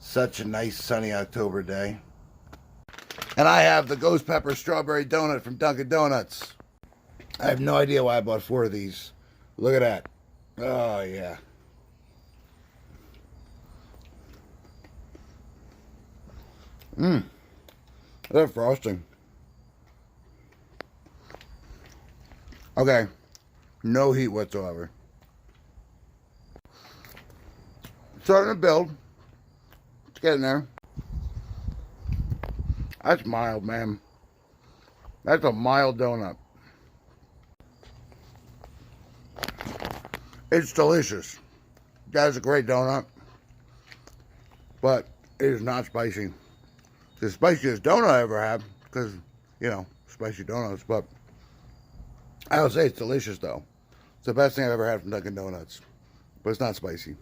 Such a nice sunny October day. And I have the ghost pepper strawberry donut from Dunkin' Donuts. I have no idea why I bought 4 of these. Look at that. Oh, yeah. That frosting. Okay. No heat whatsoever. Starting to build. It's getting there. That's mild, man. That's a mild donut. It's delicious. That's a great donut. But it is not spicy. It's the spiciest donut I ever had. Because, you know, spicy donuts. But I would say it's delicious, though. It's the best thing I've ever had from Dunkin' Donuts. But it's not spicy.